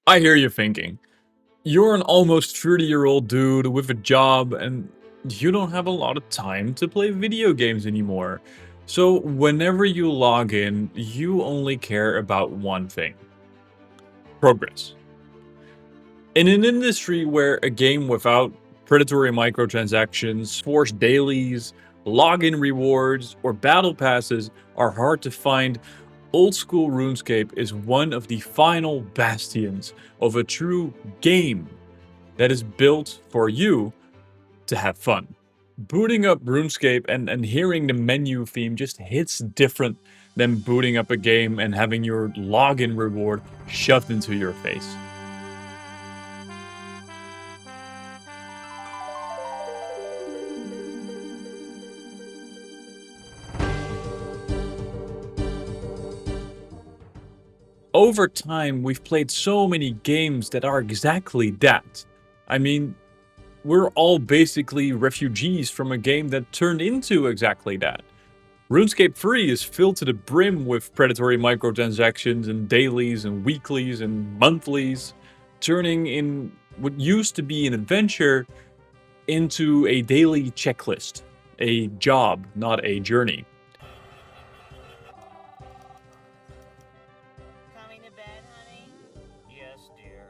I hear you thinking. You're an almost 30-year-old dude with a job and you don't have a lot of time to play video games anymore. So whenever you log in, you only care about one thing: progress. In an industry where a game without predatory microtransactions, forced dailies, login rewards, or battle passes are hard to find, Old School RuneScape is one of the final bastions of a true game that is built for you to have fun. Booting up RuneScape and hearing the menu theme just hits different than booting up a game and having your login reward shoved into your face. Over time, we've played so many games that are exactly that. I mean, we're all basically refugees from a game that turned into exactly that. RuneScape 3 is filled to the brim with predatory microtransactions and dailies and weeklies and monthlies, turning in what used to be an adventure into a daily checklist, a job, not a journey. Coming to bed, honey? Yes, dear.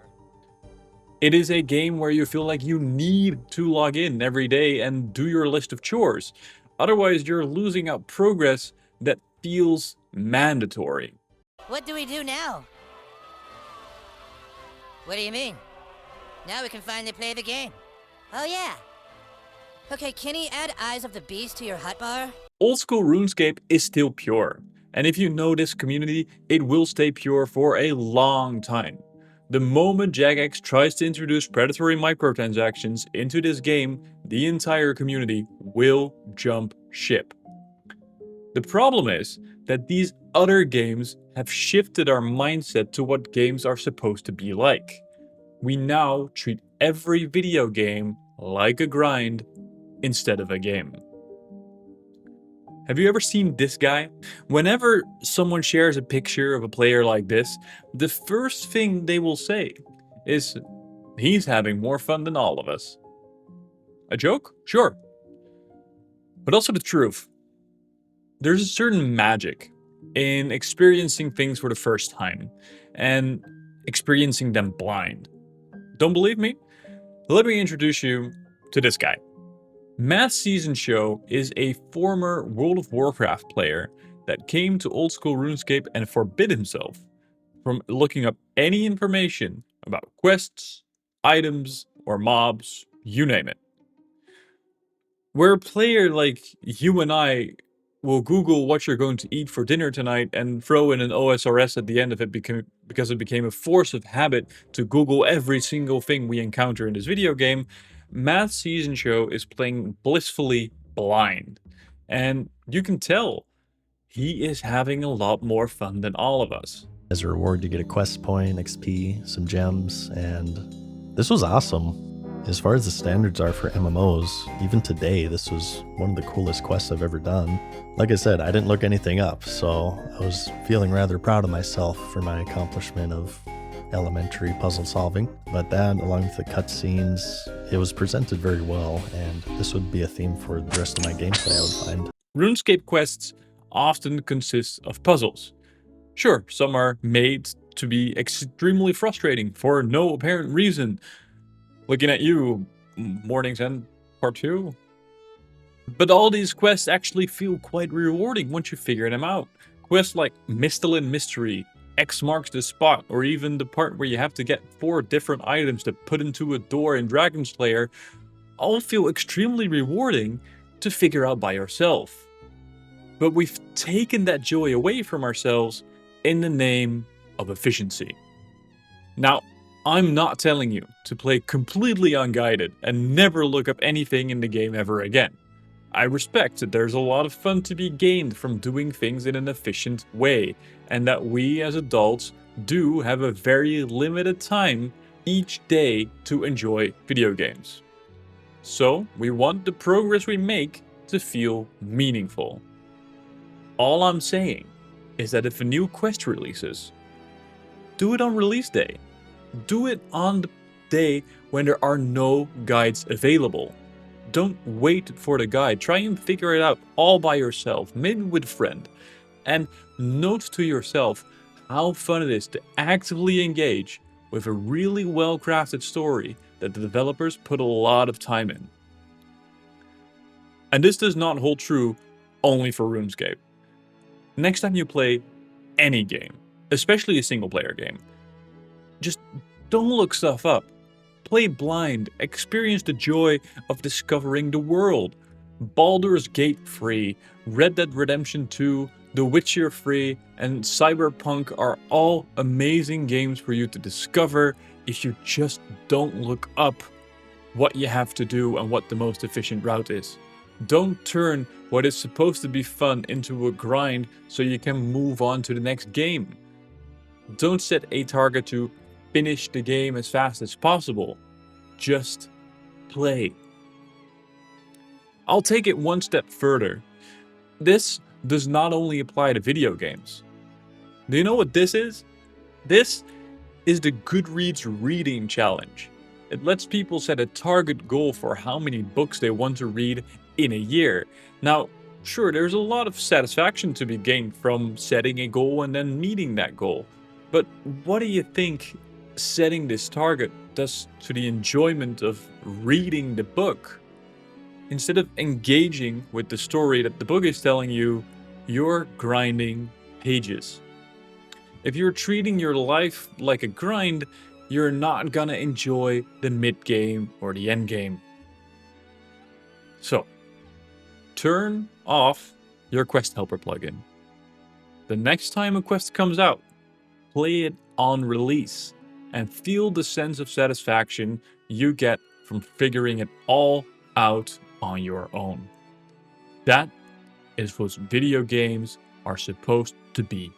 It is a game where you feel like you need to log in every day and do your list of chores. Otherwise, you're losing out progress that feels mandatory. What do we do now? What do you mean? Now we can finally play the game. Oh yeah. Okay, can you add Eyes of the Beast to your hotbar? Old School RuneScape is still pure, and if you know this community, it will stay pure for a long time. The moment Jagex tries to introduce predatory microtransactions into this game, the entire community will jump ship. The problem is that these other games have shifted our mindset to what games are supposed to be like. We now treat every video game like a grind instead of a game. Have you ever seen this guy? Whenever someone shares a picture of a player like this, the first thing they will say is, "He's having more fun than all of us." A joke? Sure. But also the truth. There's a certain magic in experiencing things for the first time and experiencing them blind. Don't believe me? Let me introduce you to this guy. Matt Season Show is a former World of Warcraft player that came to Old School RuneScape and forbid himself from looking up any information about quests, items, or mobs, you name it. Where a player like you and I will Google what you're going to eat for dinner tonight and throw in an OSRS at the end of it because it became a force of habit to Google every single thing we encounter in this video game, Matt's Season Show is playing blissfully blind. And you can tell he is having a lot more fun than all of us. As a reward, you get a quest point, XP, some gems, and this was awesome. As far as the standards are for MMOs, even today, this was one of the coolest quests I've ever done. Like I said, I didn't look anything up, so I was feeling rather proud of myself for my accomplishment of elementary puzzle solving. But that, along with the cutscenes, it was presented very well, and this would be a theme for the rest of my gameplay, I would find. RuneScape quests often consist of puzzles. Sure, some are made to be extremely frustrating for no apparent reason. Looking at you, Morning's End Part 2. But all these quests actually feel quite rewarding once you figure them out. Quests like Mistalin Mystery, X marks the spot, or even the part where you have to get 4 different items to put into a door in Dragon Slayer, all feel extremely rewarding to figure out by yourself. But we've taken that joy away from ourselves in the name of efficiency. Now, I'm not telling you to play completely unguided and never look up anything in the game ever again. I respect that there's a lot of fun to be gained from doing things in an efficient way, and that we as adults do have a very limited time each day to enjoy video games. So, we want the progress we make to feel meaningful. All I'm saying is that if a new quest releases, do it on release day. Do it on the day when there are no guides available. Don't wait for the guide. Try and figure it out all by yourself, maybe with a friend. And note to yourself how fun it is to actively engage with a really well-crafted story that the developers put a lot of time in. And this does not hold true only for RuneScape. Next time you play any game, especially a single-player game, just don't look stuff up. Play blind, experience the joy of discovering the world. Baldur's Gate free, Red Dead Redemption 2, The Witcher free, and Cyberpunk are all amazing games for you to discover if you just don't look up what you have to do and what the most efficient route is. Don't turn what is supposed to be fun into a grind so you can move on to the next game. Don't set a target to finish the game as fast as possible. Just play. I'll take it one step further. This does not only apply to video games. Do you know what this is? This is the Goodreads Reading Challenge. It lets people set a target goal for how many books they want to read in a year. Now, sure, there's a lot of satisfaction to be gained from setting a goal and then meeting that goal. But what do you think setting this target does to the enjoyment of reading the book? Instead of engaging with the story that the book is telling you, you're grinding pages. If you're treating your life like a grind, you're not gonna enjoy the mid-game or the end-game. So, turn off your Quest Helper plugin. The next time a quest comes out, play it on release and feel the sense of satisfaction you get from figuring it all out on your own. That is what video games are supposed to be.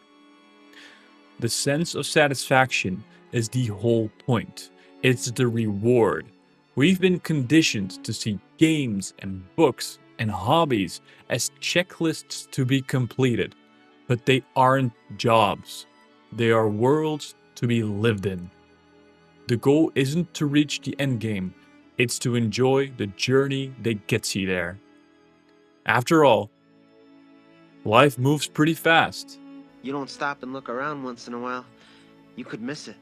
The sense of satisfaction is the whole point. It's the reward. We've been conditioned to see games and books and hobbies as checklists to be completed, but they aren't jobs. They are worlds to be lived in. The goal isn't to reach the end game, it's to enjoy the journey that gets you there. After all, life moves pretty fast. You don't stop and look around once in a while, you could miss it.